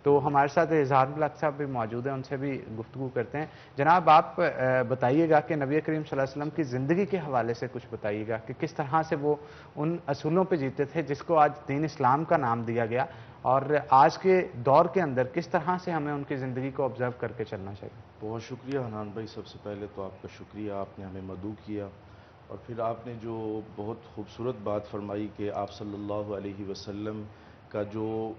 تو ہمارے ساتھ اظہار ملک صاحب بھی موجود ہیں، ان سے بھی گفتگو کرتے ہیں۔ جناب آپ بتائیے گا کہ نبی کریم صلی اللہ علیہ وسلم کی زندگی کے حوالے سے کچھ بتائیے گا کہ کس طرح سے وہ ان اصولوں پہ جیتے تھے جس کو آج دین اسلام کا نام دیا گیا، اور آج کے دور کے اندر کس طرح سے ہمیں ان کی زندگی کو آبزرو کر کے چلنا چاہیے۔ بہت شکریہ حنان بھائی، سب سے پہلے تو آپ کا شکریہ، آپ نے ہمیں مدعو کیا، اور پھر آپ نے جو بہت خوبصورت بات فرمائی کہ آپ صلی اللہ علیہ وسلم کا جو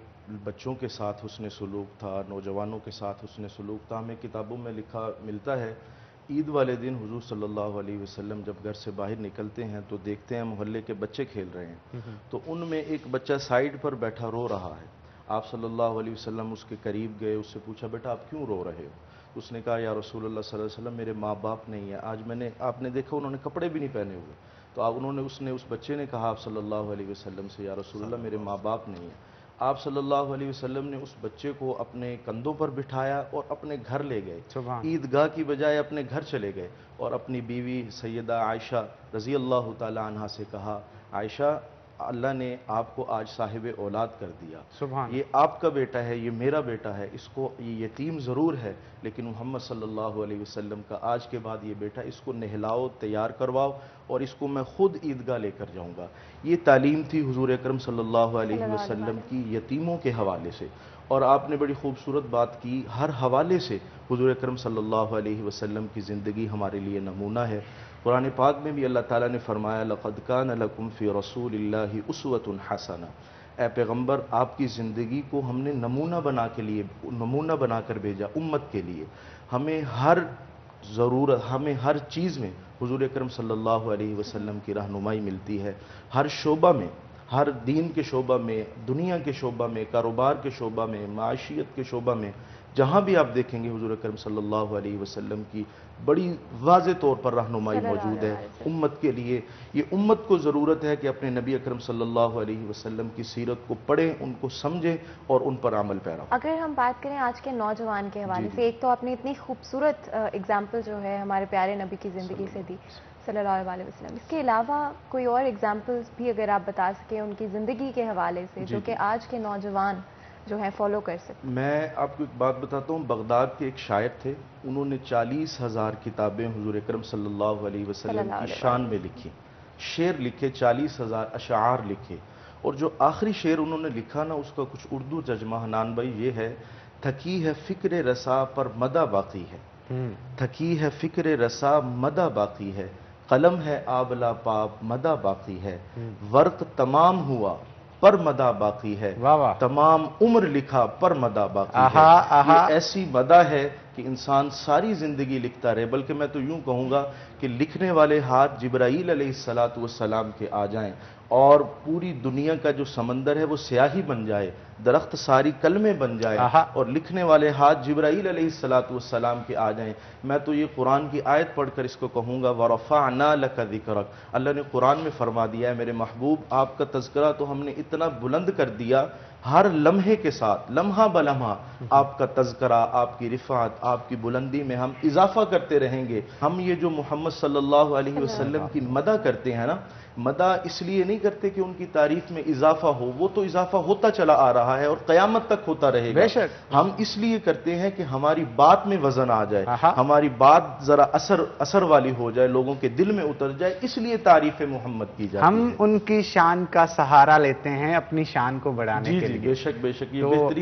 بچوں کے ساتھ حسن سلوک تھا، نوجوانوں کے ساتھ حسن سلوک تھا۔ ہمیں کتابوں میں لکھا ملتا ہے، عید والے دن حضور صلی اللہ علیہ وسلم جب گھر سے باہر نکلتے ہیں تو دیکھتے ہیں محلے کے بچے کھیل رہے ہیں، تو ان میں ایک بچہ سائیڈ پر بیٹھا رو رہا ہے۔ آپ صلی اللہ علیہ وسلم اس کے قریب گئے، اس سے پوچھا بیٹا آپ کیوں رو رہے ہو؟ اس نے کہا یا رسول اللہ صلی اللہ علیہ وسلم میرے ماں باپ نہیں ہیں، آج آپ نے دیکھا انہوں نے کپڑے بھی نہیں پہنے ہوئے، تو اس بچے نے کہا آپ صلی اللہ علیہ وسلم سے یا رسول اللہ میرے ماں باپ نہیں ہیں۔ آپ صلی اللہ علیہ وسلم نے اس بچے کو اپنے کندھوں پر بٹھایا اور اپنے گھر لے گئے، عیدگاہ کی بجائے اپنے گھر چلے گئے، اور اپنی بیوی سیدہ عائشہ رضی اللہ تعالی عنہا سے کہا عائشہ اللہ نے آپ کو آج صاحب اولاد کر دیا، یہ آپ کا بیٹا ہے، یہ میرا بیٹا ہے، اس کو یہ یتیم ضرور ہے لیکن محمد صلی اللہ علیہ وسلم کا آج کے بعد یہ بیٹا، اس کو نہلاؤ تیار کرواؤ اور اس کو میں خود عیدگاہ لے کر جاؤں گا۔ یہ تعلیم تھی حضور اکرم صلی اللہ علیہ وسلم کی یتیموں کے حوالے سے، اور آپ نے بڑی خوبصورت بات کی، ہر حوالے سے حضور اکرم صلی اللہ علیہ وسلم کی زندگی ہمارے لیے نمونہ ہے۔ قرآن پاک میں بھی اللہ تعالیٰ نے فرمایا لَقَدْ كَانَ لَكُمْ فِي رَسُولِ اللَّهِ أُسْوَةٌ حَسَنَةٌ، اے پیغمبر آپ کی زندگی کو ہم نے نمونہ بنا کر بھیجا امت کے لیے۔ ہمیں ہر چیز میں حضور اکرم صلی اللہ علیہ وسلم کی رہنمائی ملتی ہے، ہر شعبہ میں، ہر دین کے شعبہ میں، دنیا کے شعبہ میں، کاروبار کے شعبہ میں، معاشیت کے شعبہ میں، جہاں بھی آپ دیکھیں گے حضور اکرم صلی اللہ علیہ وسلم کی بڑی واضح طور پر رہنمائی موجود ہے امت کے لیے۔ یہ امت کو ضرورت ہے کہ اپنے نبی اکرم صلی اللہ علیہ وسلم کی سیرت کو پڑھیں، ان کو سمجھیں اور ان پر عمل پیرا ہوں۔ اگر ہم بات کریں آج کے نوجوان کے حوالے سے، ایک تو آپ نے اتنی خوبصورت اگزامپل جو ہے ہمارے پیارے نبی کی زندگی سے دی صلی اللہ علیہ وسلم، اس کے علاوہ کوئی اور اگزامپلز بھی اگر آپ بتا سکیں ان کی زندگی کے حوالے سے جو کہ آج کے نوجوان جو ہیں فالو کر سکتے۔ میں آپ کو ایک بات بتاتا ہوں، بغداد کے ایک شاعر تھے، انہوں نے 40,000 کتابیں حضور اکرم صلی اللہ علیہ وسلم کی شان میں لکھی، شعر لکھے، 40,000 اشعار لکھے، اور جو آخری شعر انہوں نے لکھا نا اس کا کچھ اردو ترجمہ حنان بھائی یہ ہے، تھکی ہے فکر رسا پر مدہ باقی ہے، تھکی ہے فکر رسا مدہ باقی ہے، قلم ہے آبلا پاب مدہ باقی ہے، ورق تمام ہوا پر مدہ باقی ہے، تمام عمر لکھا پر مدہ باقی ہے۔ یہ ایسی مدہ ہے کہ انسان ساری زندگی لکھتا رہے، بلکہ میں تو یوں کہوں گا کہ لکھنے والے ہاتھ جبرائیل علیہ السلام کے آ جائیں اور پوری دنیا کا جو سمندر ہے وہ سیاہی بن جائے، درخت ساری کلمیں بن جائے، اور لکھنے والے ہاتھ جبرائیل علیہ السلام کے آ جائیں، میں تو یہ قرآن کی آیت پڑھ کر اس کو کہوں گا وَرَفَعْنَا لَكَ ذِكْرَكَ، اللہ نے قرآن میں فرما دیا ہے میرے محبوب آپ کا تذکرہ تو ہم نے اتنا بلند کر دیا، ہر لمحے کے ساتھ لمحہ بلمحہ آپ کا تذکرہ، آپ کی رفعت، آپ کی بلندی میں ہم اضافہ کرتے رہیں گے۔ ہم یہ جو محمد صلی اللہ علیہ وسلم کی مدح کرتے ہیں نا، مدح اس لیے نہیں کرتے کہ ان کی تعریف میں اضافہ ہو، وہ تو اضافہ ہوتا چلا آ رہا ہے اور قیامت تک ہوتا رہے گا، ہم اس لیے کرتے ہیں کہ ہماری بات میں وزن آ جائے، ہماری بات ذرا اثر والی ہو جائے، لوگوں کے دل میں اتر جائے، اس لیے تعریف محمد کی جاتی ہے۔ ہم ان کی شان کا سہارا لیتے ہیں اپنی شان کو بڑھانے کے لیے۔ بے شک یہ بہترین